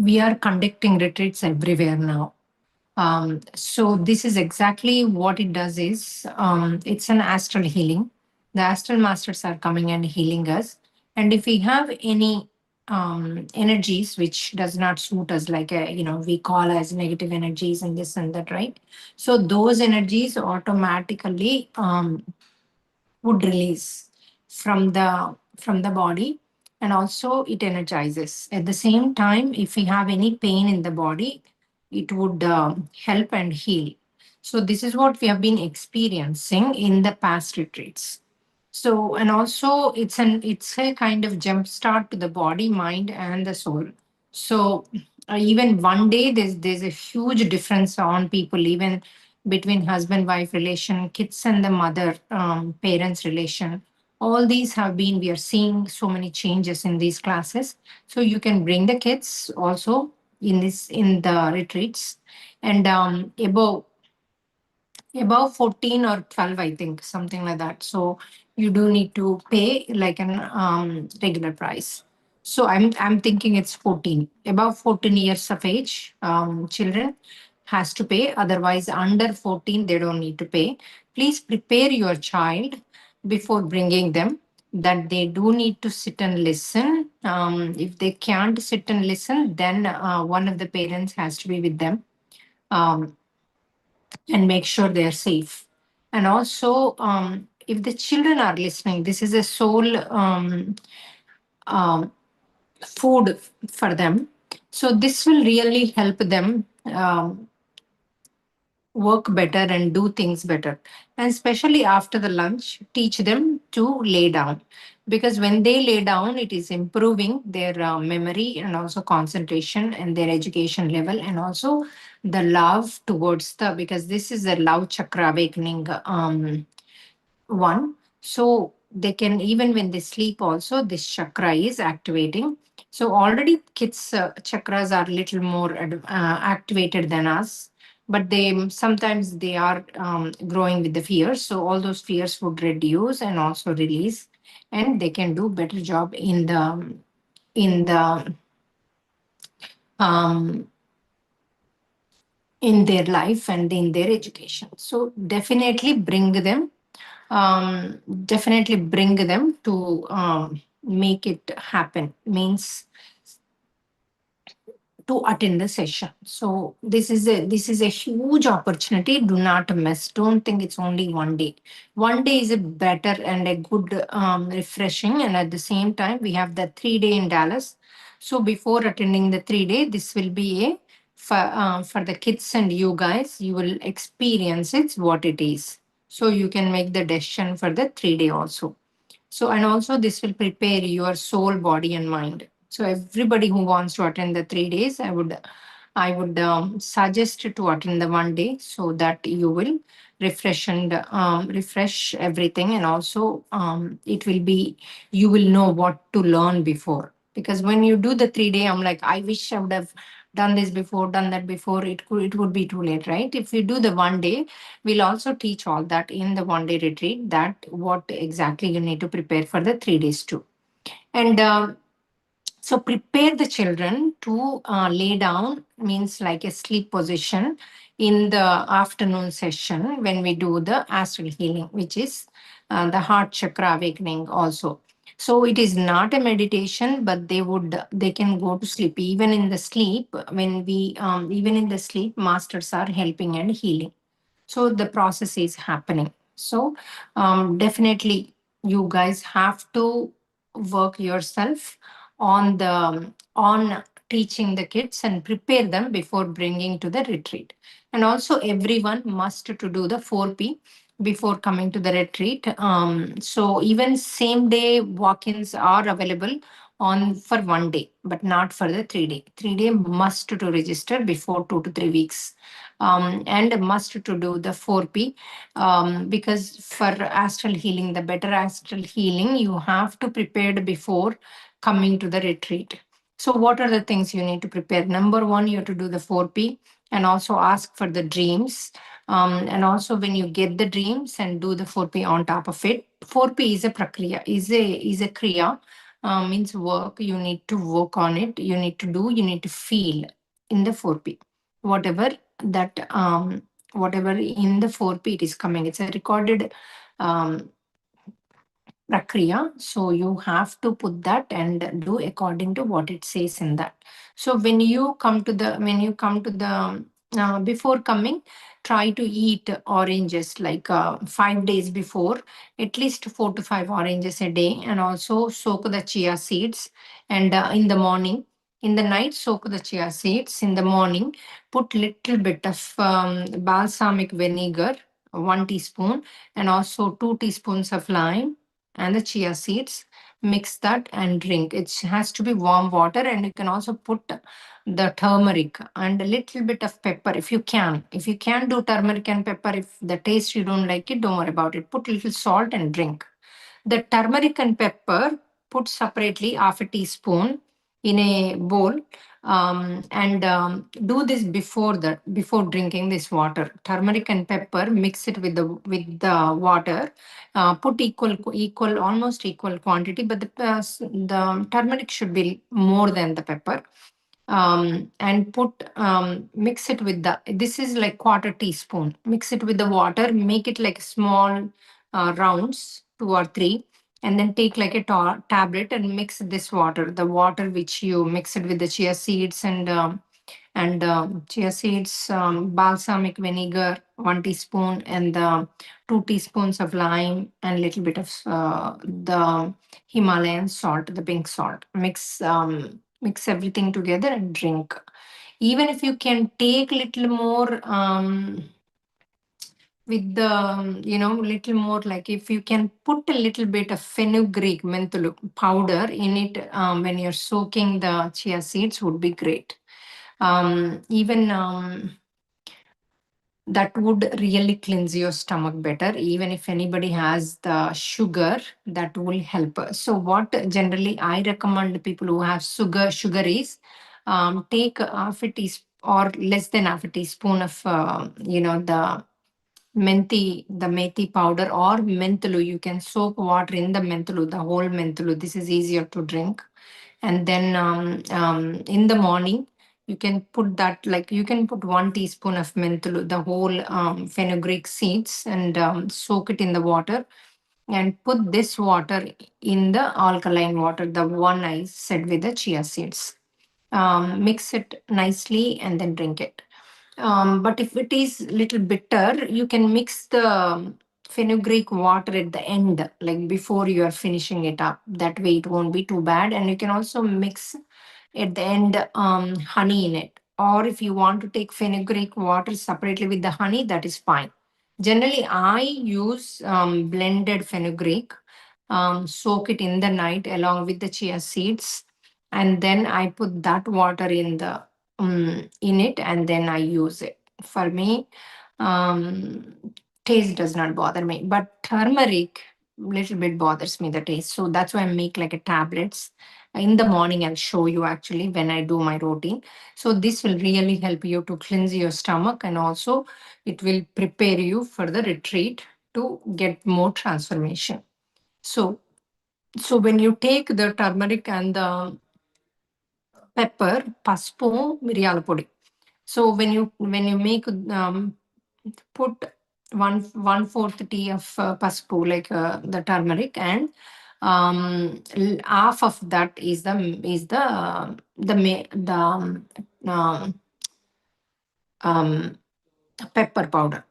we are conducting retreats everywhere now. So this is exactly what it does is it's an astral healing. The astral masters are coming and healing us. And if we have any energies which does not suit us, like we call as negative energies and this and that, right? So those energies automatically would release from the body, and also it energizes. At the same time, if we have any pain in the body, it would help and heal. So this is what we have been experiencing in the past retreats. So, and also it's a kind of jump start to the body, mind, and the soul. So even one day there's a huge difference on people, even between husband wife relation, kids and the mother parents relation. All these have been, we are seeing so many changes in these classes. So you can bring the kids also in the retreats, and above 14 or 12, I think, something like that. So you do need to pay like an regular price. So I'm thinking it's 14. Above 14 years of age, children has to pay. Otherwise, under 14, they don't need to pay. Please prepare your child before bringing them, that they do need to sit and listen. If they can't sit and listen, then one of the parents has to be with them. Um, and make sure they are safe. And also, if the children are listening, this is a soul um, food for them. So this will really help them work better and do things better. And especially after the lunch, teach them to lay down. Because when they lay down, it is improving their memory and also concentration and their education level, and also the love towards because this is a love chakra awakening one. So they can, even when they sleep also, this chakra is activating. So already kids chakras are little more activated than us, but they sometimes they are growing with the fears. So all those fears would reduce and also release, and they can do better job in the um, in their life and in their education. So definitely bring them to make it happen, means to attend the session. So this is a huge opportunity. Do not miss. Don't think it's only one day. One day is a better and a good refreshing, and at the same time we have the 3 day in Dallas. So before attending the 3 day, this will be a for the kids and you guys. You will experience it what it is. So you can make the decision for the 3 day also. So, and also this will prepare your soul, body, and mind. So, everybody who wants to attend the 3 days, I would suggest to attend the one day, so that you will refresh everything, and also it will be, you will know what to learn before. Because when you do the 3 day, I'm like, I wish I would have done this before, done that before. It would be too late, right? If you do the one day, we'll also teach all that in the one day retreat, that what exactly you need to prepare for the 3 days too. And so prepare the children to lay down, means like a sleep position in the afternoon session when we do the astral healing, which is the heart chakra awakening also. So it is not a meditation, but they can go to sleep. Even in the sleep, even in the sleep, masters are helping and healing. So the process is happening. So definitely you guys have to work yourself on teaching the kids and prepare them before bringing to the retreat. And also everyone must to do the 4P before coming to the retreat. So even same day walk-ins are available on for one day, but not for the 3 day. 3 day must to register before 2 to 3 weeks, and must to do the 4P, because for astral healing, the better astral healing, you have to prepare before coming to the retreat. So, what are the things you need to prepare? Number one, you have to do the 4P and also ask for the dreams. And also, when you get the dreams and do the 4P on top of it, 4P is a prakriya, is a kriya. means work. You need to work on it. You need to do. You need to feel in the 4P. Whatever that, whatever in the 4P it is coming. It's a recorded um, prakriya. So you have to put that and do according to what it says in that. So when you come to the before coming, try to eat oranges like 5 days before, at least 4 to 5 oranges a day, and also soak the chia seeds. And in the morning, in the night, soak the chia seeds. In the morning, put little bit of balsamic vinegar, 1 teaspoon, and also 2 teaspoons of lime and the chia seeds. Mix that and drink. It has to be warm water, and you can also put the turmeric and a little bit of pepper if you can. If you can do turmeric and pepper, if the taste you don't like it, don't worry about it. Put a little salt and drink. The turmeric and pepper, put separately half a teaspoon in a bowl, and do this before drinking this water. Turmeric and pepper, mix it with the water. Put equal almost equal quantity, but the turmeric should be more than the pepper. And put mix it with the, this is like quarter teaspoon, mix it with the water, make it like small rounds, 2 or 3, and then take like a tablet and mix this water, the water which you mix it with the chia seeds and chia seeds, balsamic vinegar, 1 teaspoon, and 2 teaspoons of lime, and little bit of the Himalayan salt, the pink salt. Mix everything together and drink. Even if you can take little more with the little more, like if you can put a little bit of fenugreek menthol powder in it when you're soaking the chia seeds, would be great. Even that would really cleanse your stomach better. Even if anybody has the sugar, that will help. So what generally I recommend people who have sugar is, take half a teaspoon or less than half a teaspoon of the methi powder or menthulu. You can soak water in the menthulu, the whole menthulu. This is easier to drink. And then in the morning, you can put that, like you can put 1 teaspoon of menthulu, the whole fenugreek seeds, and soak it in the water, and put this water in the alkaline water, the one I said with the chia seeds. Mix it nicely and then drink it. But if it is little bitter, you can mix the fenugreek water at the end, like before you are finishing it up. That way it won't be too bad. And you can also mix at the end honey in it. Or if you want to take fenugreek water separately with the honey, that is fine. Generally, I use blended fenugreek, soak it in the night along with the chia seeds, and then I put that water in it, and then I use it. For me, um, taste does not bother me, but turmeric little bit bothers me, the taste. So that's why I make like a tablets in the morning. I'll show you actually when I do my routine. So this will really help you to cleanse your stomach, and also it will prepare you for the retreat to get more transformation. So when you take the turmeric and the pepper, పసుపు, మిరియాల పొడి. So when you make put one fourth tea of paspu, like the turmeric, and half of that um, um, pepper powder,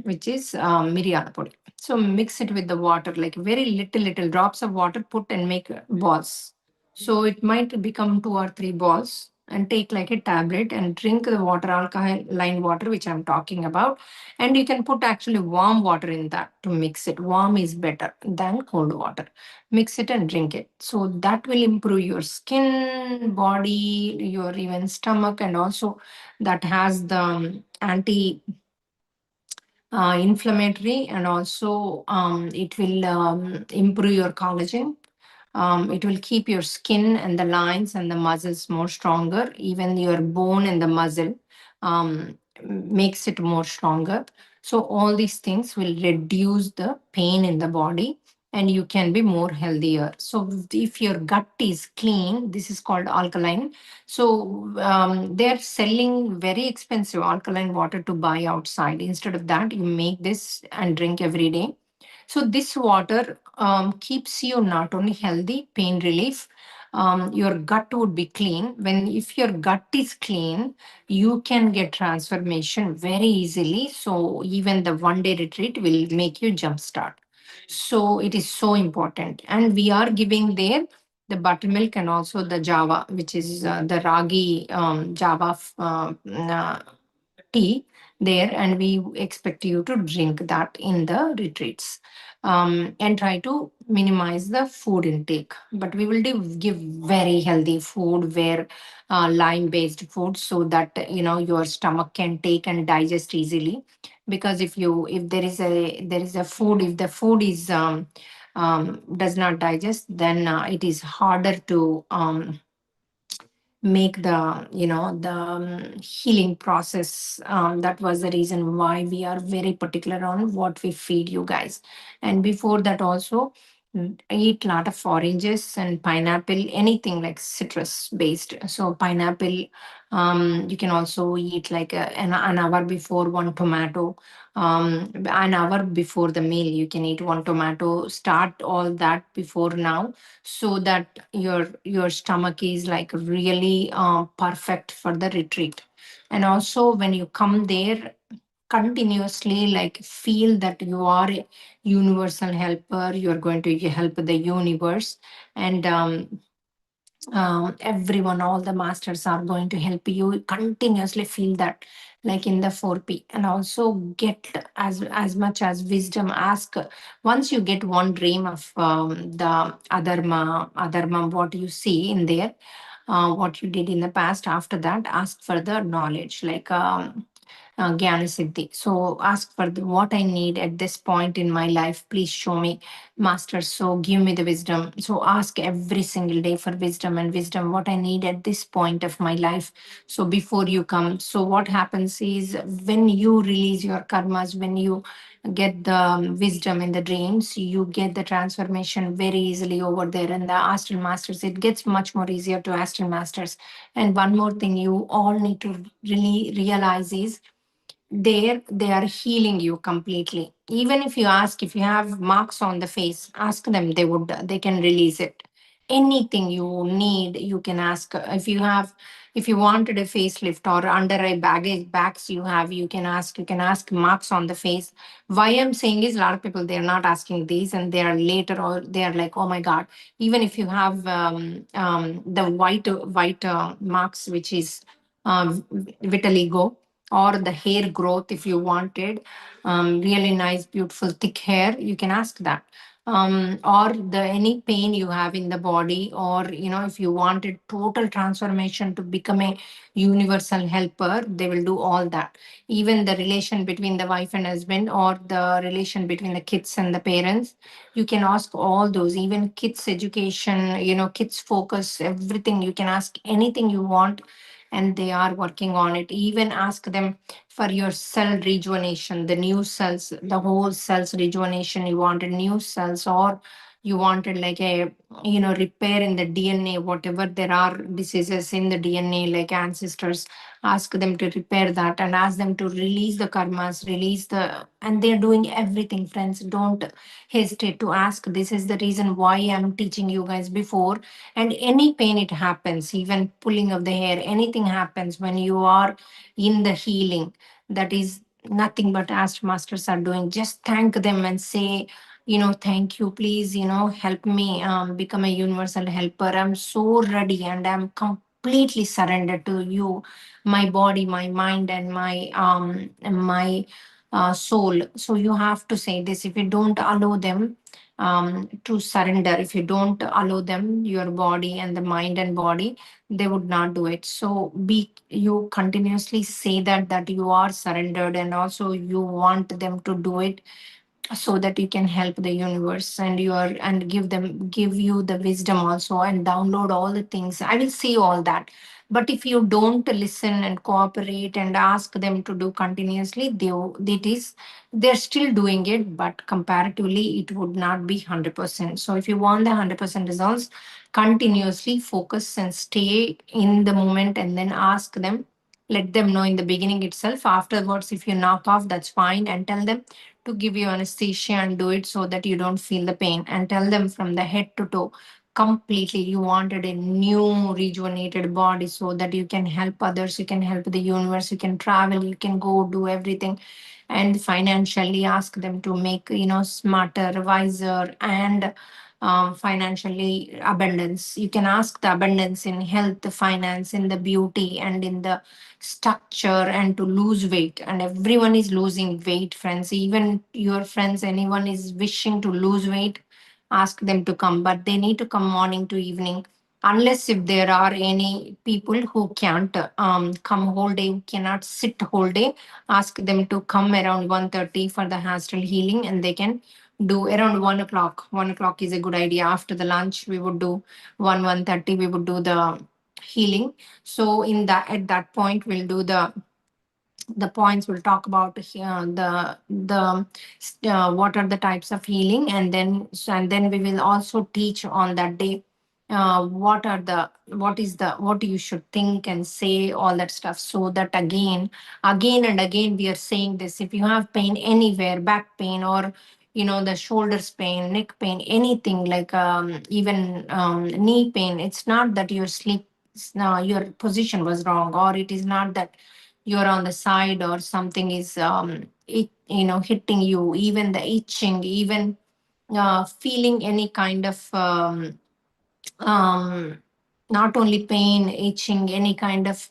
which is miryala podi. So mix it with the water, like very little drops of water, put and make balls. So it might become 2 or 3 balls, and take like a tablet and drink the water, alkaline water, which I'm talking about. And you can put actually warm water in that to mix it. Warm is better than cold water. Mix it and drink it. So that will improve your skin, body, your even stomach, and also that has the anti inflammatory, and also it will improve your collagen. It will keep your skin and the lines and the muscles more stronger. Even your bone and the muscle makes it more stronger. So all these things will reduce the pain in the body, and you can be more healthier. So if your gut is clean, this is called alkaline. So they're selling very expensive alkaline water to buy outside. Instead of that, you make this and drink every day. So this water keeps you not only healthy, pain relief, your gut would be clean. When if your gut is clean, you can get transformation very easily. So even the 1 day retreat will make you jumpstart. So it is so important. And we are giving there the buttermilk and also the java, which is the ragi java tea there, and we expect you to drink that in the retreats, and try to minimize the food intake. But we will give very healthy food, where lime based food, so that your stomach can take and digest easily. Because if there is a food, if the food is does not digest, then it is harder to make the healing process. That was the reason why we are very particular on what we feed you guys. And before that also, eat lot of oranges and pineapple, anything like citrus based. So pineapple, you can also eat like an hour before one tomato, an hour before the meal you can eat one tomato. Start all that before now, so that your stomach is like really perfect for the retreat. And also when you come there, continuously like feel that you are a universal helper, you are going to help the universe. And everyone, all the masters are going to help you. Continuously feel that, like in the 4P. And also get as much as wisdom. Ask, once you get one dream of the adharma, what you see in there, what you did in the past, after that ask for the knowledge, like Gyana Siddhi. So ask for what I need at this point in my life. Please show me, Master. So give me the wisdom. So ask every single day for wisdom and wisdom, what I need at this point of my life. So before you come, so what happens is when you release your karmas, when you get the wisdom in the dreams, you get the transformation very easily over there. And the astral masters, it gets much more easier to astral masters. And one more thing you all need to really realize is, there they are healing you completely. Even if you ask, if you have marks on the face, ask them, they can release it. Anything you need, you can ask. If you have, if you wanted a facelift or under eye baggage bags, you can ask marks on the face. Why I'm saying is, a lot of people, they're not asking these, and they are later, or they are like, oh my god. Even if you have the white marks, which is vitiligo, or the hair growth, if you wanted really nice beautiful thick hair, you can ask that. Or the any pain you have in the body, or if you wanted total transformation to become a universal helper, they will do all that. Even the relation between the wife and husband, or the relation between the kids and the parents, you can ask all those. Even kids education, kids focus, everything, you can ask anything you want, and they are working on it. Even ask them for your cell rejuvenation, the new cells, the whole cells rejuvenation. You wanted new cells, or you wanted like a repair in the DNA, whatever there are diseases in the DNA, like ancestors. Ask them to repair that, and ask them to release the karmas, release the, and they're doing everything, friends. Don't hesitate to ask. This is the reason why I'm teaching you guys before. And any pain, it happens, even pulling of the hair, anything happens when you are in the healing. That is nothing but Ask Masters are doing. Just thank them and say, thank you, please, help me become a universal helper. I'm so ready, and I'm completely surrendered to you, my body, my mind, and my soul. So you have to say this. If you don't allow them to surrender, if you don't allow them, your body and the mind and body, they would not do it. So be, you continuously say that you are surrendered, and also you want them to do it. so that you can help the universe, and give you the wisdom also, and download all the things. I will say all that. But if you don't listen and cooperate and ask them to do continuously, they're still doing it, but comparatively it would not be 100%. So if you want the 100% results, continuously focus and stay in the moment, and then ask them. Let them know in the beginning itself. Afterwards, if you knock off, that's fine, and tell them to give you anesthesia and do it so that you don't feel the pain, and tell them from the head to toe completely you wanted a new rejuvenated body so that you can help others, you can help the universe, you can travel, you can go do everything. And financially ask them to make smarter, wiser, and financially abundance. You can ask the abundance in health, finance, in the beauty, and in the structure, and to lose weight. And everyone is losing weight, friends. Even your friends, anyone is wishing to lose weight, ask them to come, but they need to come morning to evening. Unless if there are any people who can't come whole day, who cannot sit whole day, ask them to come around 1:30 for the astral healing, and they can do around 1 o'clock. 1 o'clock is a good idea. After the lunch, we would do 1:30. We would do the healing. So in that, at that point, we'll do the points. We'll talk about here the what are the types of healing, and then we will also teach on that day what you should think and say, all that stuff. So that again and again we are saying this. If you have pain anywhere, back pain, or the shoulders pain, neck pain, anything like even knee pain, it's not that your sleep, no, your position was wrong, or it is not that you're on the side or something is hitting you. Even the itching, even feeling any kind of um, not only pain, itching, any kind of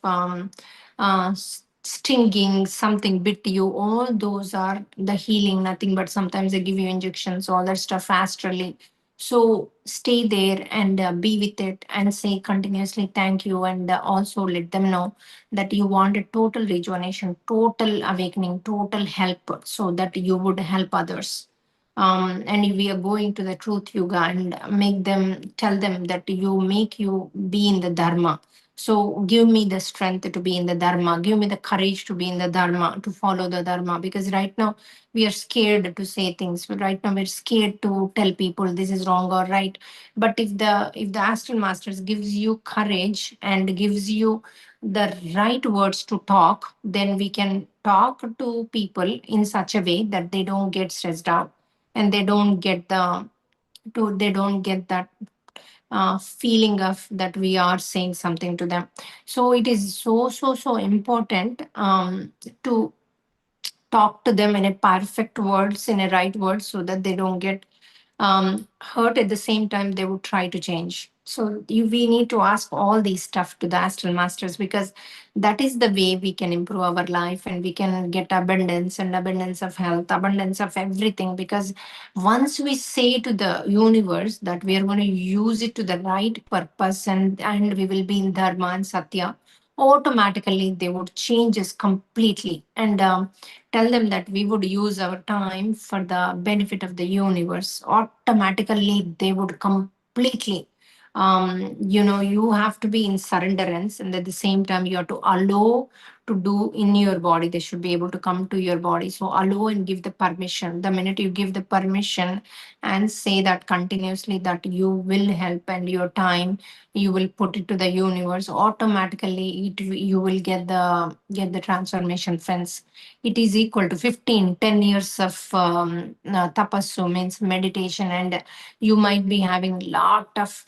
stinging, something bit you, all those are the healing, nothing but sometimes they give you injections, all that stuff astrally. So stay there and be with it and say continuously thank you, and also let them know that you want a total rejuvenation, total awakening, total help, so that you would help others. And we are going to the truth yoga and make them tell them that you be in the dharma. So give me the strength to be in the dharma, give me the courage to be in the dharma, to follow the dharma, because right now we are scared to say things. But right now we're scared to tell people this is wrong or right. But if the astral masters gives you courage and gives you the right words to talk, then we can talk to people in such a way that they don't get stressed out, and they don't get that feeling of that we are saying something to them. So it is so important to talk to them in a perfect words, in a right words, so that they don't get hurt. At the same time, they would try to change. So we need to ask all these stuff to the astral masters, because that is the way we can improve our life, and we can get abundance, and abundance of health, abundance of everything. Because once we say to the universe that we are going to use it to the right purpose, and we will be in dharma and satya, automatically they would change us completely. And tell them that we would use our time for the benefit of the universe, automatically they would completely you have to be in surrenderance, and at the same time you have to allow to do in your body. They should be able to come to your body. So allow and give the permission. The minute you give the permission and say that continuously that you will help, and your time you will put it to the universe, automatically you will get the transformation, friends. It is equal to 10 years of tapassu, means meditation, and you might be having lot of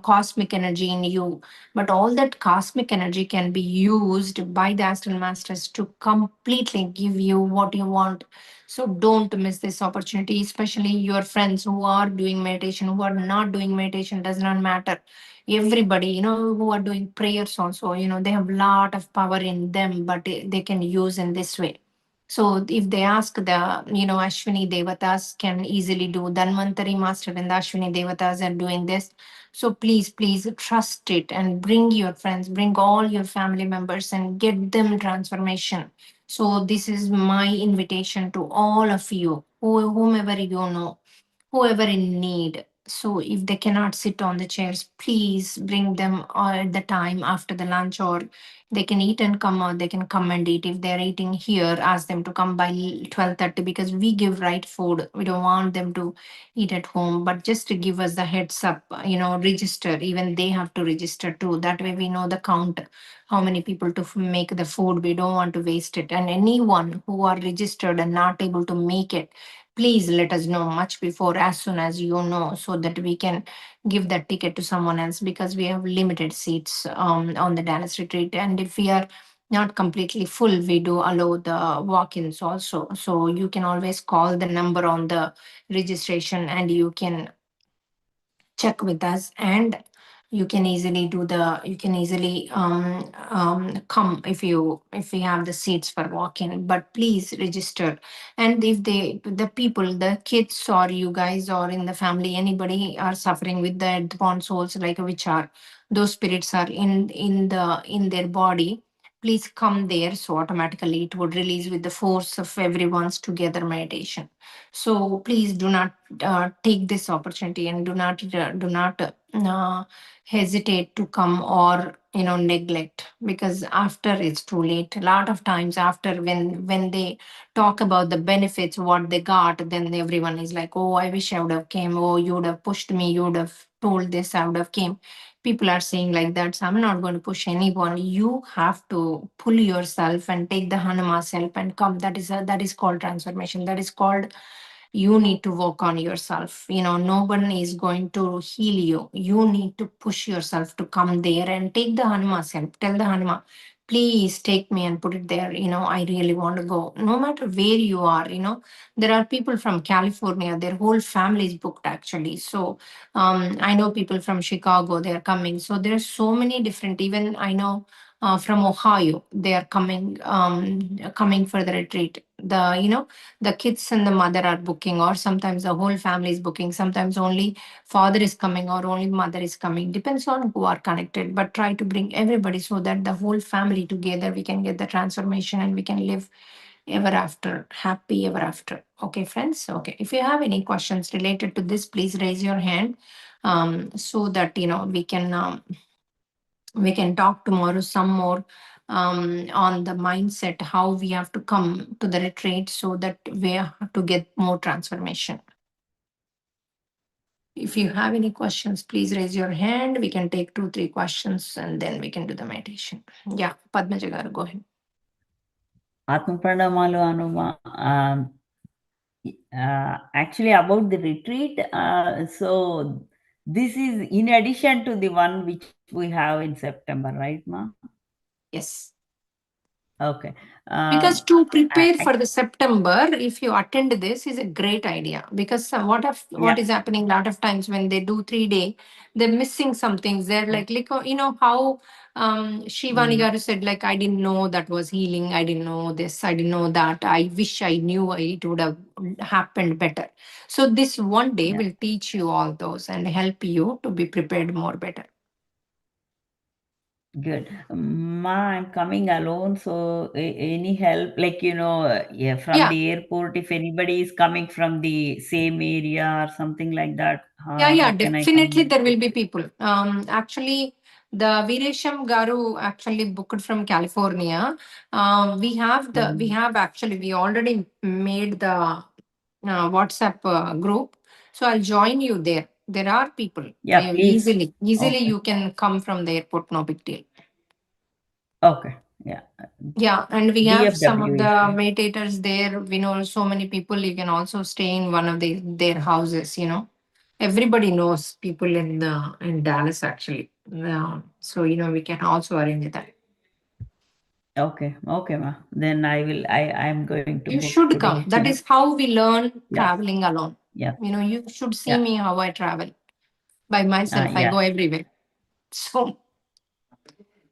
cosmic energy in you. But all that cosmic energy can be used by the astral masters to completely give you what you want. So don't miss this opportunity, especially your friends who are doing meditation, who are not doing meditation, does not matter. Everybody who are doing prayers also, they have lot of power in them, but they can use in this way. So if they ask, the Ashwini Devatas can easily do. Dhanvantari Master and the Ashwini Devatas are doing this. So please trust it, and bring your friends, bring all your family members, and get them transformation. So this is my invitation to all of you. whomever you know, whoever in need. So if they cannot sit on the chairs, please bring them at the time after the lunch, or they can eat and come, or they can come and eat. If they're eating here, ask them to come by 12:30, because we give right food. We don't want them to eat at home, but just to give us the heads up, register. Even they have to register too. That way we know the count, how many people to make the food. We don't want to waste it. And anyone who are registered and not able to make it, please let us know much before, as soon as you know, so that we can give that ticket to someone else, because we have limited seats on the Dallas retreat. And if we are not completely full, we do allow the walk-ins also. So you can always call the number on the registration, and you can check with us, and you can easily come if we have the seats for walk-in. But please register. And if the people, the kids, or you guys, or in the family, anybody are suffering with the advanced souls, like which are those spirits are in their body, please come there. So automatically it would release with the force of everyone's together meditation. So please do not take this opportunity, and do not hesitate to come, or neglect, because after it's too late. A lot of times after, when they talk about the benefits what they got, then everyone is like, oh, I wish I would have came, oh, you would have pushed me, you would have told this, I would have came. People are saying like that. So I'm not going to push anyone. You have to pull yourself and take the Hanuman's help and come. That is called transformation. That is called, you need to work on yourself. No one is going to heal you. You need to push yourself to come there and take the Hanuman's help. Tell the Hanuma, please take me and put it there. I really want to go. No matter where you are, there are people from California, their whole family is booked actually. So I know people from Chicago, they are coming. So there are so many different, even I know from Ohio, they are coming for the retreat. The kids and the mother are booking, or sometimes the whole family is booking. Sometimes only father is coming, or only mother is coming. Depends on who are connected, but try to bring everybody, so that the whole family together, we can get the transformation, and we can live ever after, happy ever after. Okay, friends. Okay, if you have any questions related to this, please raise your hand, so that we can talk tomorrow some more on the mindset, how we have to come to the retreat, so that we have to get more transformation. If you have any questions, please raise your hand. We can take 2 3 questions, and then we can do the meditation. Yeah, Padmaja garu, go ahead. Atmapranamalu Anuma. Actually, about the retreat, so this is in addition to the one which we have in September, right, Ma? Yes. Okay. Because to I, prepare for the September, if you attend this, is a great idea. Because what yeah. is happening a lot of times when they do 3 day, they're missing some things. They're like how Shivani Mm, Garu said, like, I didn't know that was healing. I didn't know this. I didn't know that. I wish I knew, it would have happened better. So this one day yeah. will teach you all those and help you to be prepared more better. Good. Ma, I'm coming alone, so any help, like, yeah, from Yeah. the airport, if anybody is coming from the same area or something like that, Yeah, how can I definitely come? there will be people. Actually, the Viresham Garu actually booked from California. We Mm. have actually, we already made the WhatsApp group. So I'll join you there. There are people. Yeah, please. Easily Okay. you can come from the airport, no big deal. Okay. Yeah. Yeah, and we have some of DFW the is there. meditators there. We know so many people. You can also stay in one of their houses. Everybody knows people in Dallas actually. So we can also arrange that. Okay. Okay, ma. Then I'm going to You book should today. come. That is how we learn Yes. traveling alone. Yes. You should see Yeah. me how I travel by myself. I Yeah. go everywhere. So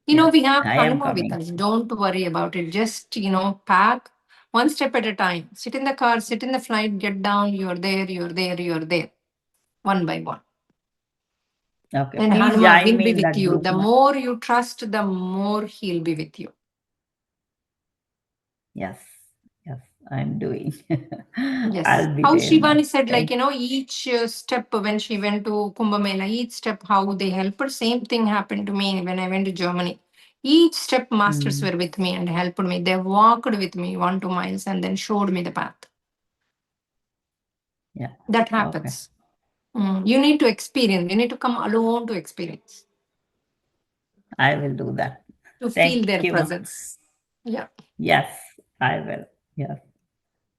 Yes. we have I am Hanuma with coming. us. Don't worry about it. Just pack one step at a time. Sit in the car, sit in the flight, get down. You're there. You're there. You're there. One by one. Okay. And Please Hanuma join will me be in with that you. group, The ma. more you trust, the more he'll be with you. Yes. Yes. I'm doing. Yes. I'll be How there, ma'am. Shivani said, like, Thank you know, each step when she went to Kumbh Mela, each step how they helped her, same thing happened to me when I went to Germany. Each step masters Mm, were with me and helped me. They walked with me 1 2 miles and then showed me the path. yeah. That Okay. happens. You need to experience. You need to come alone to experience, I will do that. to feel Thank their you, ma'am. presence. Yeah. Yes, I will. Yes.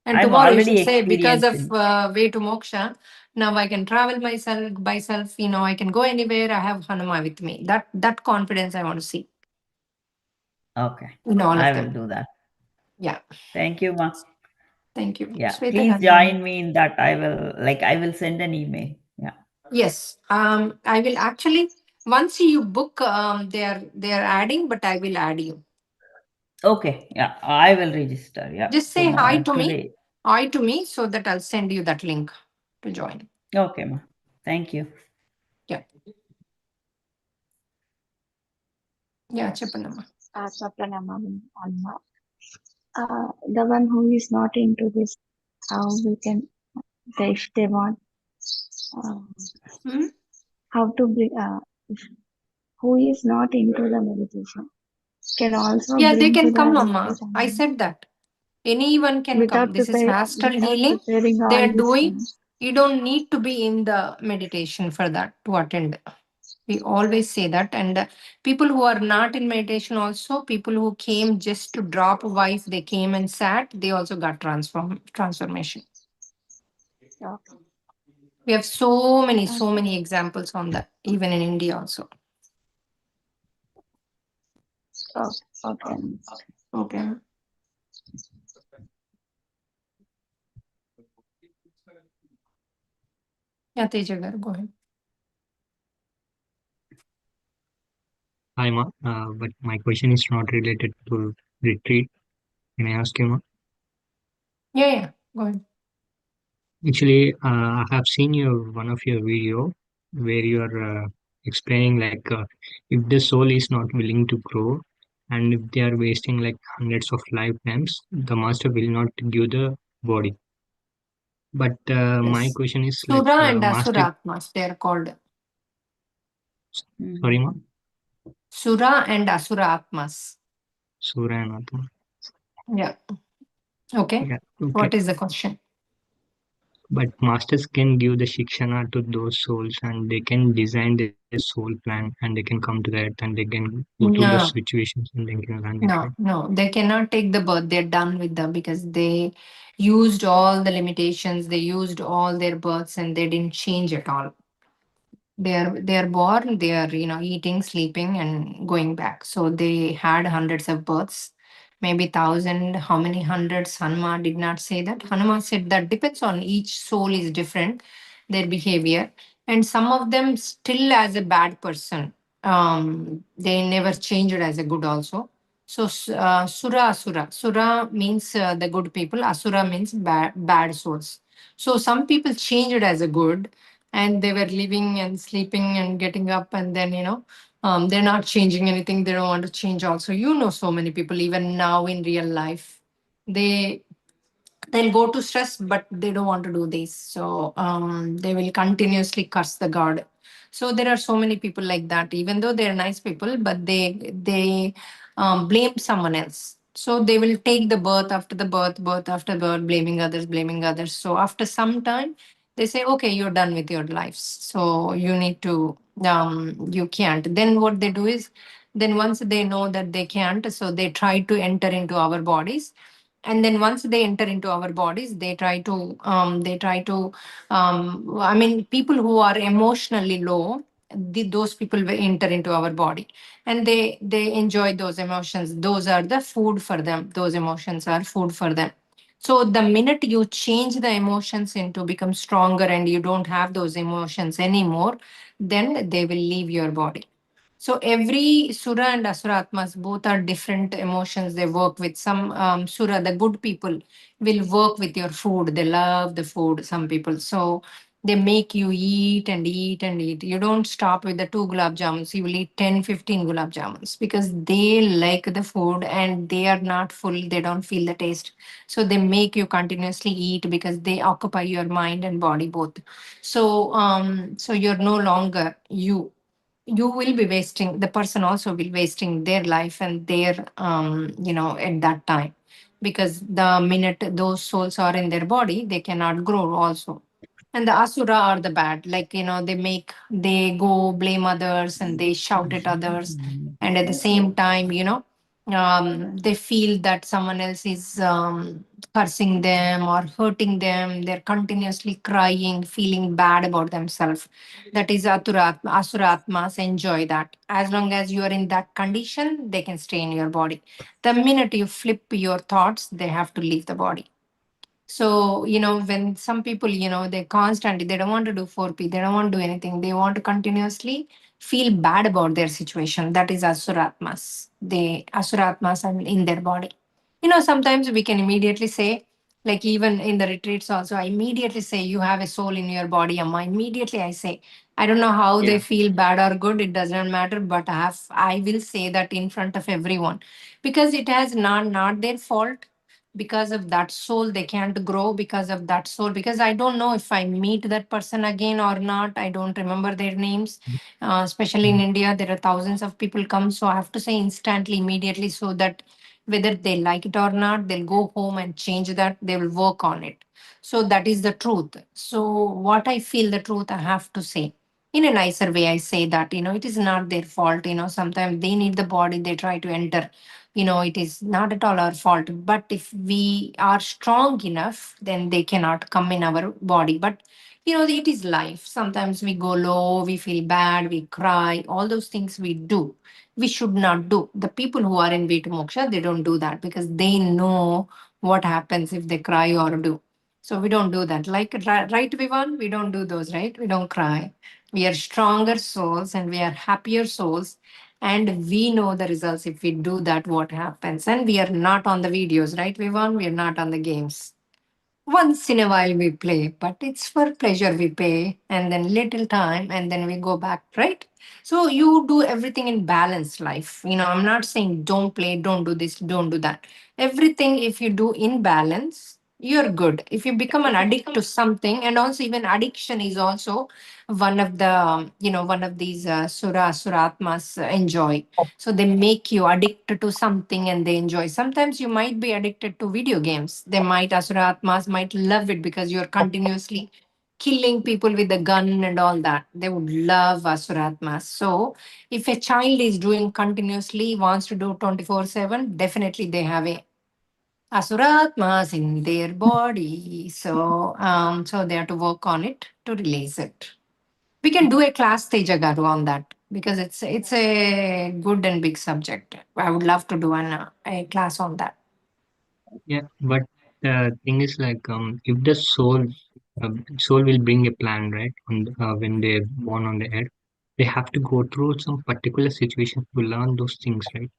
And I'm tomorrow you should already say, because of experiencing. way to moksha, now I can travel myself by self. You know, I can go anywhere. I have Hanuma with me. That confidence I want to see Okay. in all I of will them. do that. Yeah. Thank you, ma'am. Thank you. Yeah. Shweta Please has one. join me in that. I will send an email. Yeah. Yes. I will actually, once you book, they are adding, but I will add you. Okay. Yeah. I will register. Yeah. Just say hi Tomorrow, to me. today. Hi to me so that I'll send you that link to join. Okay, ma'am. Thank you. Yeah. Yeah, Chapanama. Pranamam Alma. The one who is not into this, how we can, if they want, uh, Hmm? how to bring, who is not into the meditation, can also Yeah, they bring to can the come, retreat Mama. I said that. Anyone can come. without This is astral without healing. preparing They all are these doing. things. You don't need to be in the meditation for that to attend. We always say that. And people who are not in meditation also, people who came just to drop a wife, they came and sat, they also got transformation. Okay. We have so Okay. many examples on that, even in India also. Okay. Okay. Okay. Yeah, Tejagar, go ahead. Hi, Ma. But my question is not related to retreat. Can I ask you, Ma? Yeah, go ahead. Actually, I have seen your one of your video where you are explaining like if the soul is not willing to grow and if they are wasting like hundreds of lifetimes, the master will not give the body. But my Yes. question is like Sura and master. Asura Atmas, they are called. Sorry, Mhm. Ma. Sura and Asura Atmas. Surya and Atma. Yeah. Okay. Yeah. Okay. What is the question? But masters can give the shikshana to those souls and they can design their soul plan and they can come to the earth and they can go to the No, situations and they can run it, right? no. They cannot take the birth. They're done with them because they used all the limitations. They used all their births and they didn't change at all. They are born, they are, eating, sleeping and going back. So they had hundreds of births, maybe 1,000. How many hundreds? Hanuma did not say that. Hanuma said that depends on each soul is different, their behavior. And some of them still as a bad person. They never changed as a good also. So Sura Asura. Sura means the good people. Asura means bad souls. So some people changed as a good, and they were living and sleeping and getting up, and then they're not changing anything. They don't want to change also. So many people even now in real life, they they'll go to stress, but they don't want to do this. So they will continuously curse the god. So there are so many people like that, even though they're nice people, but they blame someone else. So they will take the birth after birth, blaming others. So after some time, they say, okay, you're done with your lives. So you need to, you can't. Then what they do is, then once they know that they can't, so they try to enter into our bodies, and then once they enter into our bodies, I mean, people who are emotionally low, those people will enter into our body, and they enjoy those emotions. Those are the food for them. Those emotions are food for them. So the minute you change the emotions into become stronger and you don't have those emotions anymore, then they will leave your body. So every Sura and Asura Atmas both are different emotions they work with. Some Sura, the good people, will work with your food. They love the food, some people. So They make you eat and eat and eat. You don't stop with the 2 gulab jamuns. You will eat 10, 15 gulab jamuns because they like the food and they are not full. They don't feel the taste. So they make you continuously eat because they occupy your mind and body both. So you're no longer you. You will be wasting, the person also will wasting their life and their, at that time. Because the minute those souls are in their body, they cannot grow also. And the asura are the bad, like, they go blame others and they shout at others. And at the same time, they feel that someone else is cursing them or hurting them. They're continuously crying, feeling bad about themselves. That is asura atmas enjoy that. As long as you are in that condition, they can stay in your body. The minute you flip your thoughts, they have to leave the body. So, when some people, they constantly, they don't want to do 4P, they don't want to do anything. They want to continuously feel bad about their situation. That is Asuratmas. Asuratmas are in their body. Sometimes we can immediately say, like even in the retreats also, I immediately say, you have a soul in your body, Amma. Immediately I say, I don't know how they Yeah. feel bad or good, it doesn't matter, but I will say that in front of everyone because it has not their fault. Because of that soul they can't grow, because of that soul, because I don't know if I meet that person again or not. I don't remember their names. Especially in Mm. India, there are thousands of people come, so I have to say instantly, immediately, so that whether they like it or not, they'll go home and change that, they will work on it. So that is the truth. So what I feel the truth, I have to say in a nicer way. I say that, it is not their fault. Sometimes they need the body, they try to enter. It is not at all our fault. But if we are strong enough, then they cannot come in our body. But it is life. Sometimes we go low, we feel bad, we cry, all those things we do. We should not do. The people who are in way to moksha, they don't do that because they know what happens if they cry or do. So we don't do that. Like, right, Vivan? We don't do those, right? We don't cry. We are stronger souls and we are happier souls, and we know the results if we do that, what happens. And we are not on the videos, right, Vivan? We are not on the games. Once in a while we play, but it's for pleasure we pay, and then little time, and then we go back, right? So you do everything in balanced life. I'm not saying don't play, don't do this, don't do that. Everything, if you do in balance, you're good. If you become an addict to something, and also even addiction is also one of the, one of these suratmas enjoy. So they make you addicted to something and they enjoy. Sometimes you might be addicted to video games. They might, Asura Atmas might love it because you're continuously killing people with a gun and all that. They would love Asura Atmas. So if a child is doing continuously, wants to do 24/7, definitely they have a Asura Atmas in their body. So they have to work on it to release it. We can do a class, Teja Garu, on that because it's a good and big subject. I would love to do a class on that. Yeah, but the thing is like if the soul will bring a plan, right? When they're born on the earth, they have to go through some particular situations to learn those things, right?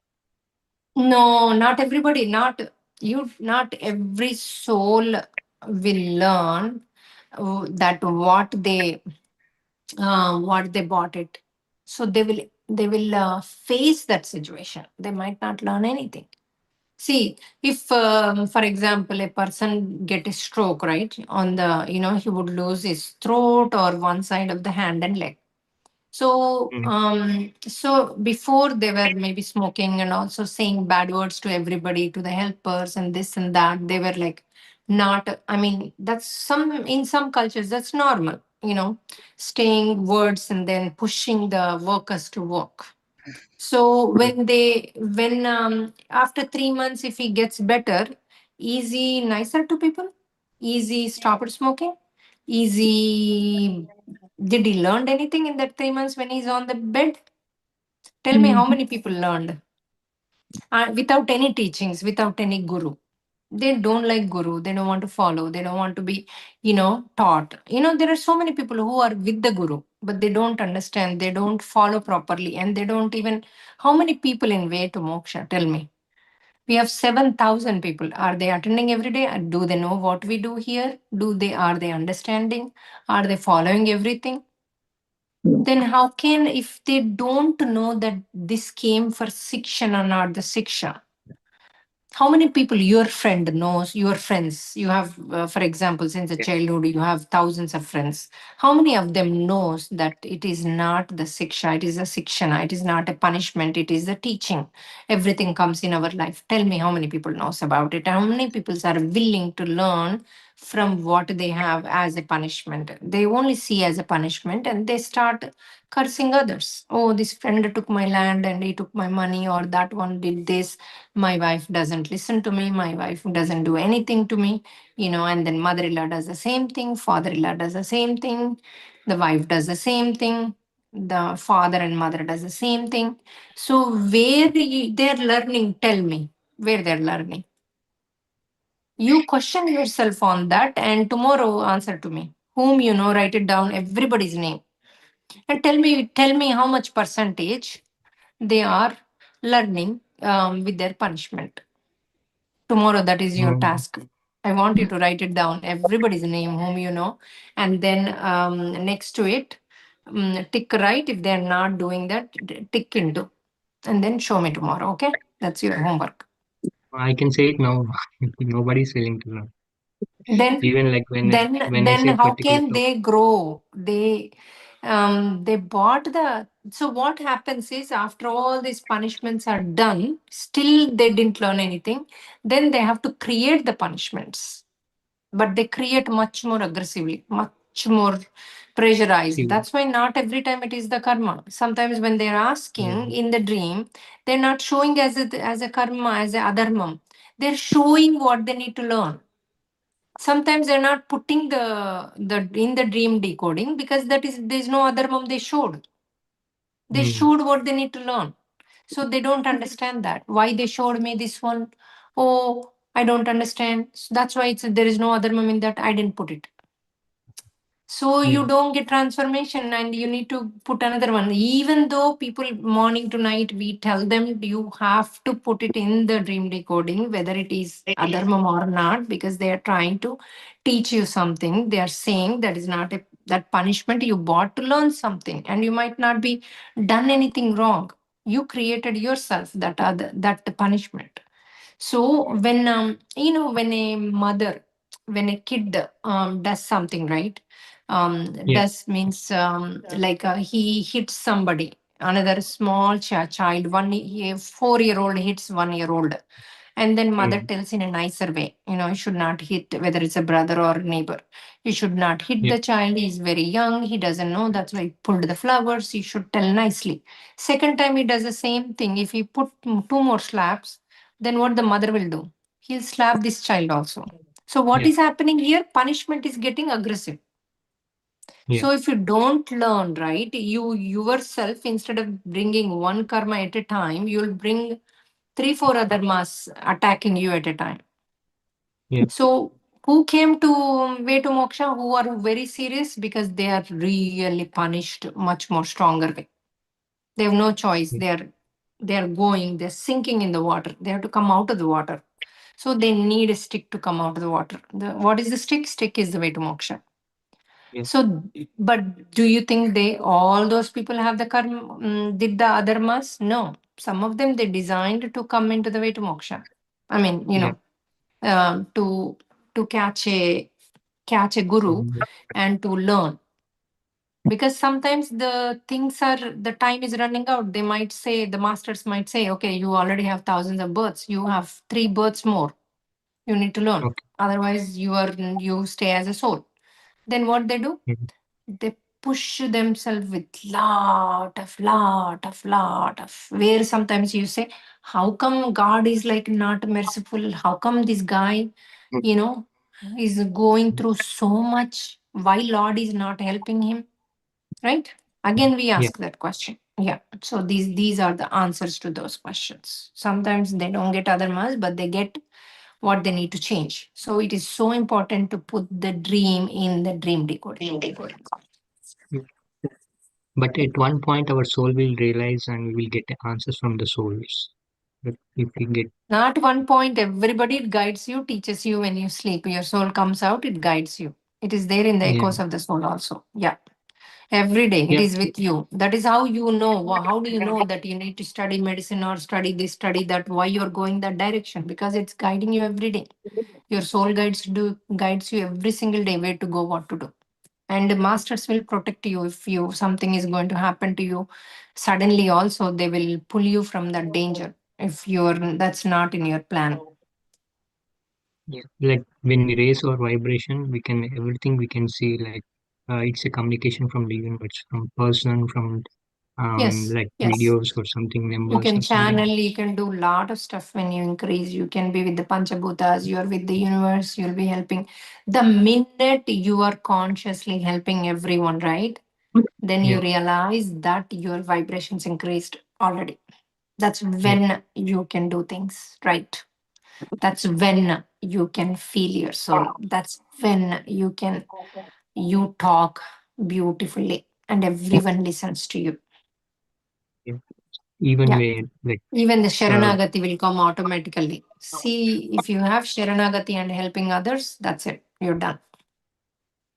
No, not everybody. Not you. Not every soul will learn that what they bought it. So they will face that situation. They might not learn anything. See, if, for example, a person get a stroke, right, on the, he would lose his throat or one side of the hand and leg. Mm. So before they were maybe smoking and also saying bad words to everybody, to the helpers and this and that. They were like, not, I mean, that's in some cultures, that's normal, saying words and then pushing the workers to work. So True. when after 3 months, if he gets better, easy nicer to people, easy stopped smoking, easy. Did he learn anything in that 3 months when he's on the bed? Tell me how many people learned without any teachings, without any guru. They don't like guru. They don't want to follow. They don't want to be, taught. There are so many people who are with the guru, but they don't understand. They don't follow properly, and they don't even. How many people in way to moksha? Tell me. We have 7,000 people. Are they attending every day? Do they know what we do here? Are they understanding? Are they following everything? Then how can, if they don't know that this came for Siksha or not the Siksha, how many people your friend knows, your friends, you have, for example, since the Yeah. childhood, you have thousands of friends. How many of them knows that it is not the Siksha, it is a Sikshana, it is not a punishment, it is a teaching. Everything comes in our life. Tell me how many people knows about it. How many people are willing to learn from what they have as a punishment? They only see as a punishment and they start cursing others. Oh, this friend took my land and he took my money, or that one did this. My wife doesn't listen to me. My wife doesn't do anything to me, and then mother-in-law does the same thing. Father-in-law does the same thing. The wife does the same thing. The father and mother does the same thing. So where they're learning, tell me where they're learning. You question yourself on that and tomorrow answer to me. Whom you know, write it down, everybody's name. And tell me how much percentage they are learning with their punishment. Tomorrow, that is your Um, task. I want you to write it down, everybody's name, whom you know, and then next to it, tick right. If they're not doing that, tick into, and then show me tomorrow. Okay, that's your homework. I can say it now. Nobody's willing to learn. Then Even like when I then say how particular can they grow? They bought the, so what happens is after all these punishments are done, still they didn't learn anything. Then they have to create the punishments, but they create much more aggressively, much more pressurized. see, That's why not every time it is the karma. Sometimes when they're yeah, asking in the dream, they're not showing as a karma, as a adharmam. They're showing what they need to learn. Sometimes they're not putting the in the dream decoding because there's no other mom they showed. They mm, showed what they need to learn. So they don't understand that. Why they showed me this one? Oh, I don't understand. So that's why there is no other mom in that. I didn't put it. So yeah, you don't get transformation and you need to put another one. Even though people morning to night, we tell them you have to put it in the dream decoding, whether it is adharmam or not, because they are trying to teach you something. They are saying that is not that punishment you bought to learn something, and you might not be done anything wrong. You created yourself that punishment. So when a mother, when a kid does something right, yeah, does means like he hits somebody, another small child, 4-year-old hits 1-year-old, and then mother mm, tells in a nicer way, you should not hit, whether it's a brother or neighbor. You should not hit yeah, the child. He's very young. He doesn't know. That's why he pulled the flowers. You should tell nicely. Second time he does the same thing. If he put 2 more slaps, then what the mother will do? He'll slap this child also. So what yeah, is happening here? Punishment is getting aggressive. yeah, So if you don't learn, right, you yourself, instead of bringing one karma at a time, you'll bring 3, 4 other mas attacking you at a time. yeah, So who came to way to moksha? Who are very serious because they are really punished much more stronger way. They have no choice. yeah, They're going. They're sinking in the water. They have to come out of the water. So they need a stick to come out of the water. What is the stick? Stick is the way to moksha. yeah, So, but do you think all those people have the karma, did the adharmas? No. Some of them they designed to come into the way to moksha. I mean, yeah, to catch a guru mm, and to learn. Because sometimes the time is running out. They might say, the masters might say, okay, you already have thousands of births. You have 3 births more. You need to learn. okay, Otherwise, you stay as a soul. Then what they do? mm, They push themselves with lot of where sometimes you say, how come God is like not merciful? How come this guy, you know, is going through so much? Why Lord is not helping him? Right? Again, we yeah, ask that question. Yeah. So these are the answers to those questions. Sometimes they don't get other mas, but they get what they need to change. So it is so important to put the dream in the dream decoding. yeah. But at one point, our soul will realize and we will get the answers from the souls. But if we get, Not one point, everybody guides you, teaches you when you sleep. Your soul comes out, it guides you. It is there in the yeah, echoes of the soul also. Yeah. Every day it yeah, is with you. That is how you know. How do you know that you need to study medicine or study this, study that? Why you're going that direction? Because it's guiding you every day. Your soul guides you every single day where to go, what to do. And the masters will protect you if you something is going to happen to you. Suddenly, also they will pull you from that danger if you're that's not in your plan. yeah. Like when we raise our vibration, we can everything we can see. Like it's a communication from the universe, from person, from Yes, like yes. videos or something, You numbers can or something. channel, you can do a lot of stuff when you increase. You can be with the Panchabhutas, you're with the universe, you'll be helping. The minute you are consciously helping everyone, right? Then Yeah, you realize that your vibrations increased already. That's yeah, when you can do things right. That's when you can feel your soul. That's when you talk beautifully and everyone listens to you. yeah. Even Yeah. where like Even the uh, Sharanagati will come automatically. See, if you have Sharanagati and helping others, that's it. You're done.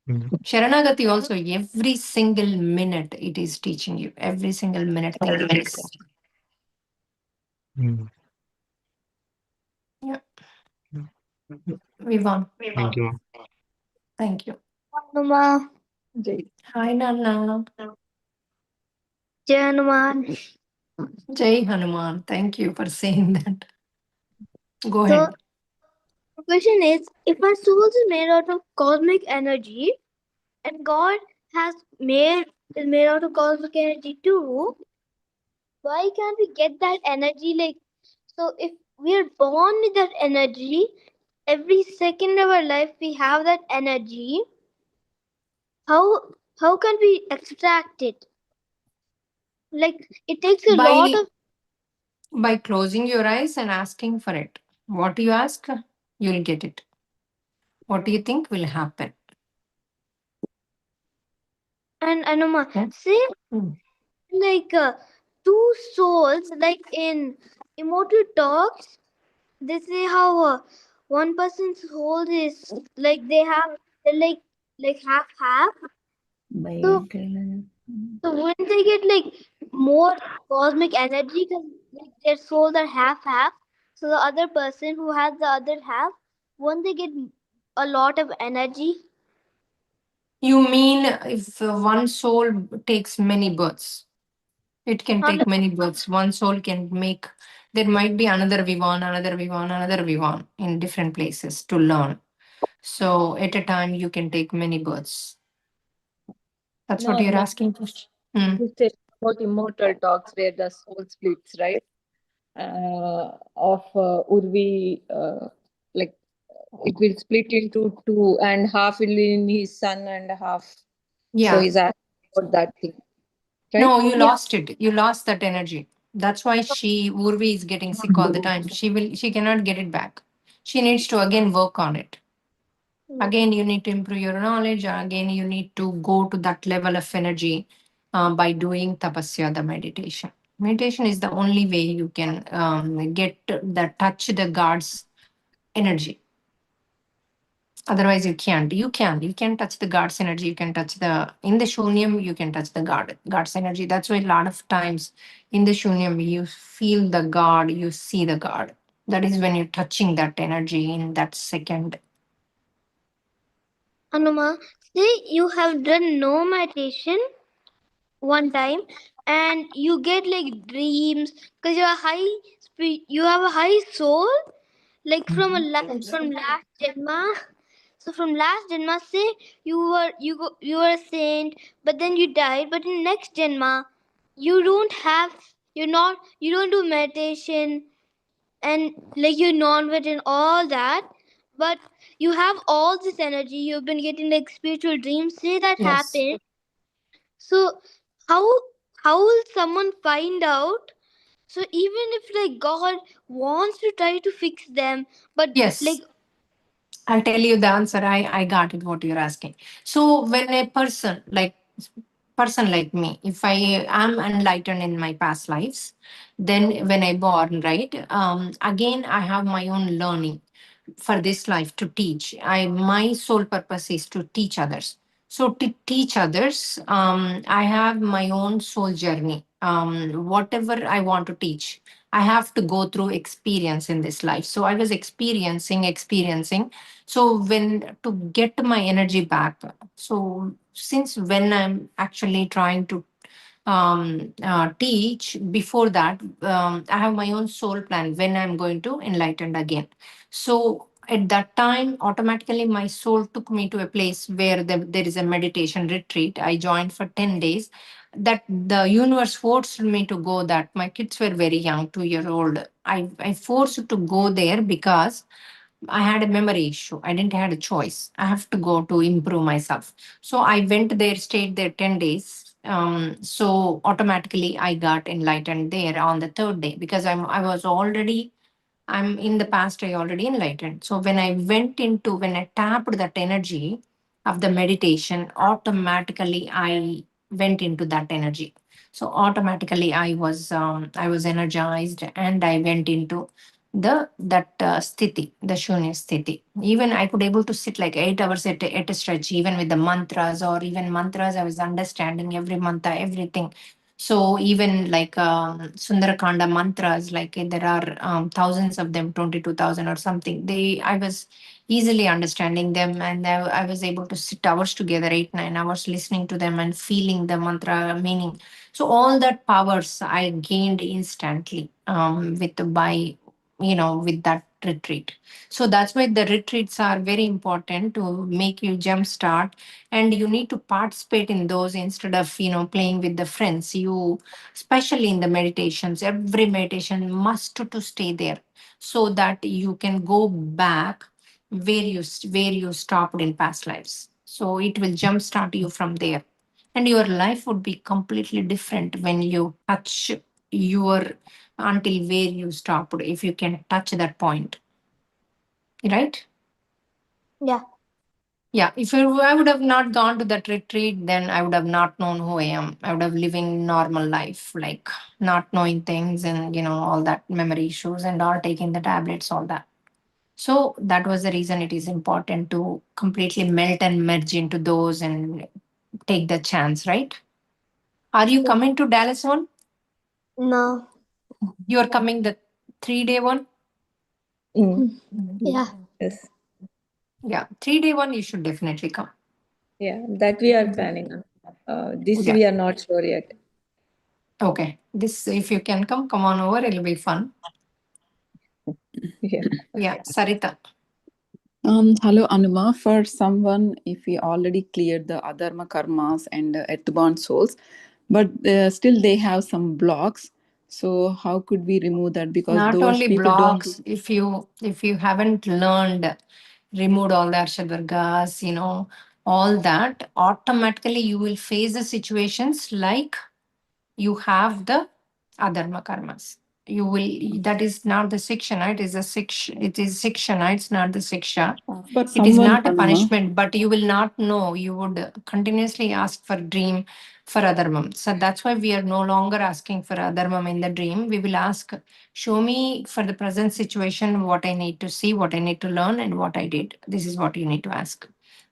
mm, Sharanagati also, every single minute it is teaching you. Every single minute thing it is. mm, Yeah, mm. we won. Thank you, ma'am. Thank you. Hanuma, Jai. Hi, Nana. Jai Hanuman. Jai Hanuman. Thank you for saying that. Go So, ahead. the question is, if our soul is made out of cosmic energy and God has made is made out of cosmic energy too, why can't we get that energy? Like, so if we are born with that energy, every second of our life we have that energy. How can we extract it? Like, it takes a lot By of. by closing your eyes and asking for it. What you ask, you'll get it. What do you think will happen? And Anuma, Yeah. say Mm. like two souls, like in immortal talks, they say how one person's soul is like they're like half half. So so wouldn't they get like more cosmic energy because like their souls are half half? So the other person who has the other half, won't they get a lot of energy? You mean if one soul takes many births? It can Huh? take many births. One soul can make, there might be another Vivan, another Vivan, another Vivan in different places to learn. So at a time, you can take many births. That's what No, you're no. asking for. Hmm. You said about immortal talks where the soul splits, right? Of Urvi, like it will split into two, and half will in his son and half. So Yeah. he's asking about that thing, right? No, you Yeah. lost it. You lost that energy. That's why Urvi is getting sick all the time. She cannot get it back. She needs to again work on it. Again, you need to improve your knowledge. Again, you need to go to that level of energy by doing tapasya, the meditation. Meditation is the only way you can get the touch the God's energy. Otherwise, you can't. You can touch the God's energy. You can touch the in the shunyam. You can touch the God's energy. That's why a lot of times in the shunyam you feel the God, you see the God. That is when you're touching that energy in that second. Anuma, say you have done no meditation one time and you get like dreams because you're you have a high soul like from from last janma. So from last janma, say you were a saint, but then you died. But in next janma, you don't have you don't do meditation and like you're non-veg and all that, but you have all this energy. You've been getting like spiritual dreams. Say that Yes. happened. So how how will someone find out? So even if like God wants to try to fix them, but like Yes. I'll tell you the answer. I got it what you're asking. So when a person like person like me, if I am enlightened in my past lives, then when I born, right, again I have my own learning for this life to teach. My sole purpose is to teach others. So to teach others, I have my own soul journey. Whatever I want to teach, I have to go through experience in this life. So I was experiencing. So when to get my energy back. So since when I'm actually trying to teach, before that, I have my own soul plan when I'm going to enlighten again. So at that time, automatically my soul took me to a place where there is a meditation retreat. I joined for 10 days. That the universe forced me to go. That my kids were very young, 2 year old. I forced to go there because I had a memory issue. I didn't have a choice. I have to go to improve myself. So I went there, stayed there 10 days. So automatically I got enlightened there on the third day because I'm in the past, I already enlightened. So when I tapped that energy of the meditation, automatically I went into that energy. So automatically I was energized and I went into that sthiti, the shunya sthiti. Even I could able to sit like 8 hours at a stretch, even with the mantras or even mantras, I was understanding every mantra, everything. So even like Sundarakanda mantras, like there are thousands of them, 22,000 or something. I was easily understanding them, and I was able to sit hours together, 8, 9 hours, listening to them and feeling the mantra meaning. So all that powers I gained instantly with that retreat. So that's why the retreats are very important to make you jumpstart, and you need to participate in those instead of playing with the friends. You, especially in the meditations, every meditation must to stay there so that you can go back where you stopped in past lives. So it will jumpstart you from there, and your life would be completely different when you touch your until where you stopped, if you can touch that point, right? Yeah. Yeah, if I would have not gone to that retreat, then I would have not known who I am. I would have living normal life, like not knowing things and all that memory issues and all, taking the tablets, all that. So that was the reason it is important to completely melt and merge into those and take the chance, right? Are you coming to Dallas one? No. You are coming the 3 day one? Yeah. Yes. Yeah, 3 day one, you should definitely come. Yeah, that we are planning. This Yeah. we are not sure yet. Okay. This, if you can come on over, it'll be fun. Yeah. Yeah, Sarita. Hello, Anuma. For someone, if we already cleared the adharma karmas and earthborn souls, but still they have some blocks. So how could we remove that? Because Not those only people don't. blocks, if you haven't learned, removed all the Arshadvargas, all that, automatically you will face the situations like you have the adharma karmas. You will, that is not the Sikshana, it is Sikshana, it's not the Siksha. For It is someone, not a Anuma. punishment, but you will not know. You would continuously ask for dream for adharmam. So that's why we are no longer asking for adharmam in the dream. We will ask, show me for the present situation what I need to see, what I need to learn, and what I did. This is what you need to ask.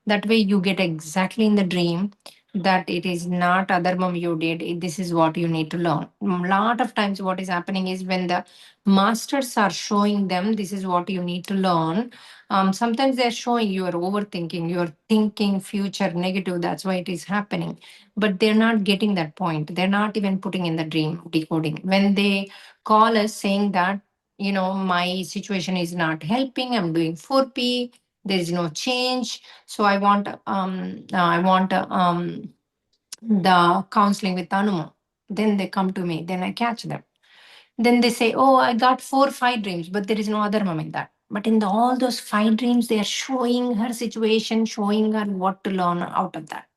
That way you get exactly in the dream that it is not adharmam you did. This is what you need to learn. A lot of times what is happening is when the masters are showing them, this is what you need to learn, sometimes they're showing you are overthinking, you're thinking future negative, that's why it is happening. But they're not getting that point. They're not even putting in the dream decoding. When they call us saying that, my situation is not helping, I'm doing 4P, there is no change. So I want the counseling with Anuma. Then they come to me, then I catch them. Then they say, oh, I got 4, 5 dreams, but there is no other mom in that. But in all those 5 dreams, they are showing her situation, showing her what to learn out of that.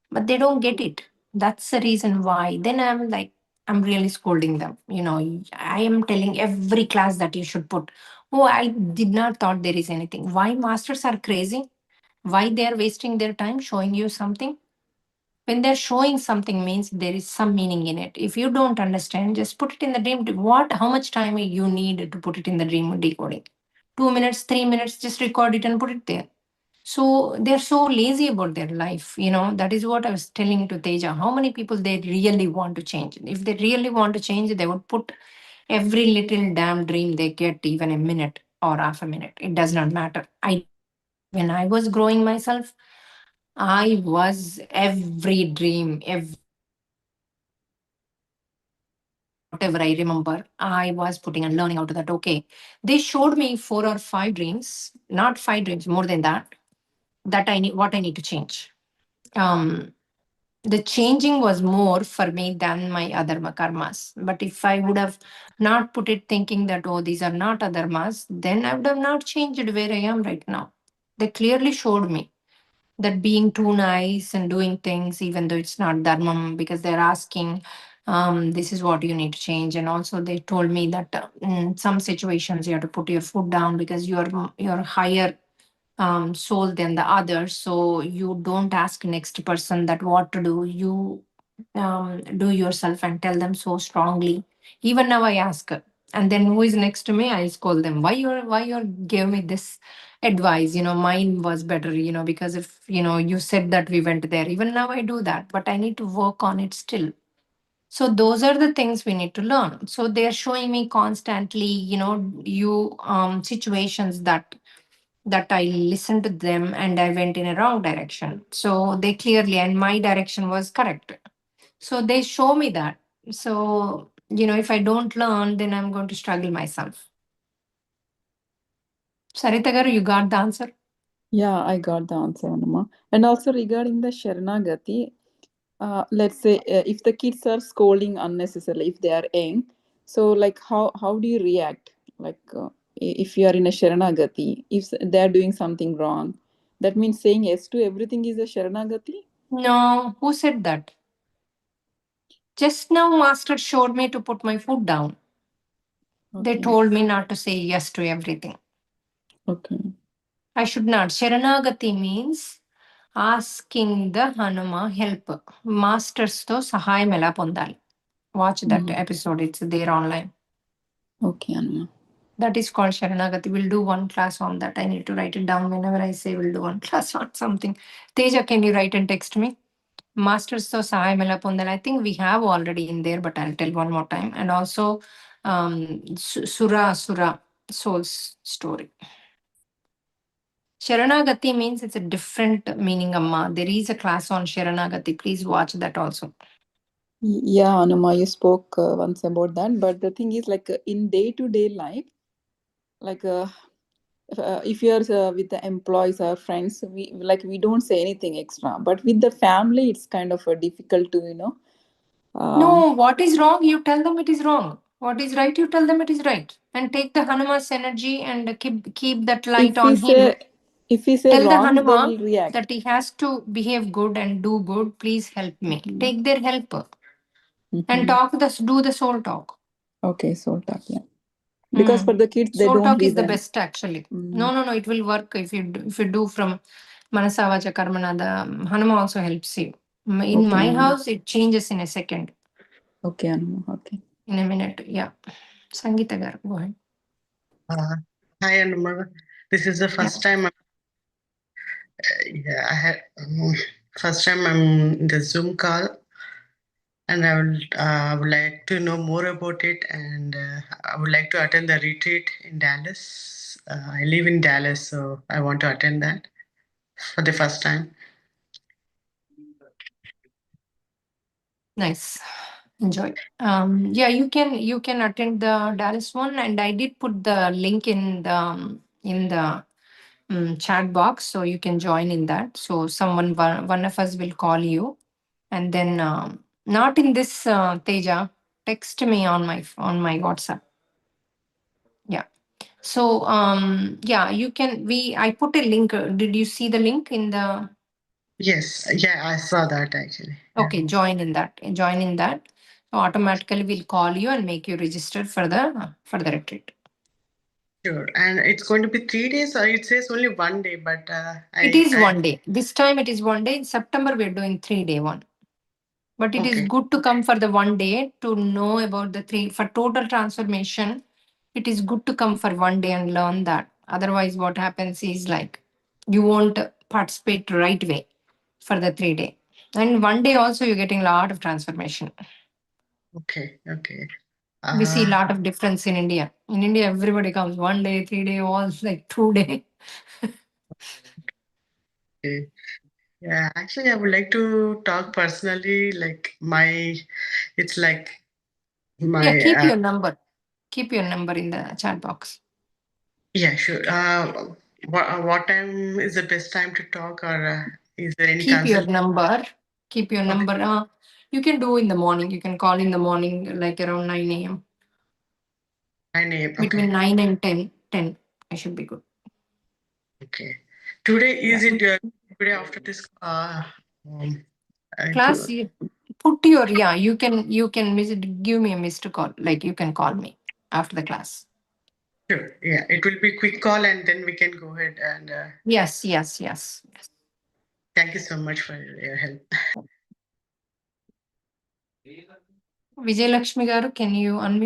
But they don't get it. That's the reason why. Then I'm like, I'm really scolding them. I am telling every class that you should put. Oh, I did not thought there is anything. Why masters are crazy? Why they are wasting their time showing you something? When they're showing something means there is some meaning in it. If you don't understand, just put it in the dream. How much time you need to put it in the dream decoding? 2 minutes, 3 minutes, just record it and put it there. So they're so lazy about their life. That is what I was telling to Teja. How many people they really want to change? If they really want to change, they would put every little damn dream they get, even a minute or half a minute. It does not matter. When I was growing myself, I was every dream, whatever I remember, I was putting and learning out of that. Okay. They showed me 4 or 5 dreams, not 5 dreams, more than that I need what I need to change. Um, the changing was more for me than my adharma karmas. But if I would have not put it thinking that, oh, these are not adharmas, then I would have not changed where I am right now. They clearly showed me that being too nice and doing things even though it's not dharmam, because they're asking, this is what you need to change. And also they told me that in some situations you have to put your foot down because you're higher soul than the others, so you don't ask next person that what to do. You do yourself and tell them so strongly. Even now I ask, and then who is next to me, I scold them, why you gave me this advice. Mine was better, because if you said that we went there. Even now I do that, but I need to work on it still. So those are the things we need to learn. So they're showing me constantly, you situations that I listened to them and I went in a wrong direction. So they clearly, and my direction was correct. So they show me that. So, if I don't learn, then I'm going to struggle myself. Sarita garu, you got the answer? Yeah, I got the answer, Anuma. And also regarding the Sharanagati, let's say if the kids are scolding unnecessarily, if they are young, so like how do you react? Like if you are in a Sharanagati, if they are doing something wrong, that means saying yes to everything is a Sharanagati? No, who said that? Just now, Master showed me to put my foot down. They Okay. told me not to say yes to everything. Okay. I should not. Sharanagati means asking the Hanuma help. Masters to Sahayam ela pondali. Watch that episode, it's there online. Okay, Anuma. That is called Sharanagati. We'll do one class on that. I need to write it down whenever I say we'll do one class on something. Teja, can you write and text me? Masters to Sahayam ela pondali. I think we have already in there, but I'll tell one more time. And also Sura Soul's story. Sharanagati means it's a different meaning, Amma. There is a class on Sharanagati. Please watch that also. Yeah, Anuma, you spoke once about that, but the thing is like in day-to-day life, like if you are with the employees or friends, we don't say anything extra, but with the family, it's kind of difficult to No, what is wrong, you tell them it is wrong. What is right, you tell them it is right. And take the Hanuman's energy and keep that light if we on him. say if we say Tell the wrong, they Hanuma will react. that he has to behave good and do good. Please help me. Take their help and do the soul talk. Okay, soul talk, yeah. Because for the kids, they Soul don't talk is the listen. best actually. No, it will work if you do from Manasavacha Karmana. The Hanuma also helps you. In my house, it changes in a second. Okay, Anuma, okay. In a minute, yeah. Sangeeta garu, go ahead. Hi, Anuma. This is the first time. Yeah, first time I'm in the Zoom call, and I would like to know more about it, and I would like to attend the retreat in Dallas. I live in Dallas, so I want to attend that for the first time. Nice. Enjoy. Yeah, you can attend the Dallas one, and I did put the link in the chat box, so you can join in that. So one of us will call you, and then not in this Teja. Text me on my WhatsApp. Yeah. So yeah, you can. I put a link. Did you see the link in the? Yes, yeah, I saw that actually. Okay, join in that. Join in that. So automatically we'll call you and make you register for the retreat. Sure, and it's going to be 3 days, or it says only one day, but It is one day. This time it is one day. In September we're doing 3-day one. But it is Okay. good to come for the 1 day to know about the three. For total transformation, it is good to come for 1 day and learn that. Otherwise, what happens is like you won't participate right way for the 3 day. And 1 day also you're getting a lot of transformation. Okay. Okay. We see a Uh, lot of difference in India. In India, everybody comes 1 day, 3 day, all like 2 day. okay. Yeah, actually, I would like to talk personally. Like it's like Yeah, my keep your number. Keep your number in the chat box. yeah, sure. What time is the best time to talk, or is there any Keep your consult? number. Keep your Okay, number. You can do in the morning. You can call in the morning, like around 9 a.m. 9 a.m. Okay, Between 9 and 10. 10. I should be good. okay. Today Yeah. is it today after this Class, you put your, yeah, you can give me a missed call. Like you can call me after the class. sure. Yeah, it will be quick call, and then we can go ahead and Yes, yes, yes. thank you so much for your help. Vijay Lakshmi garu, can you unmute?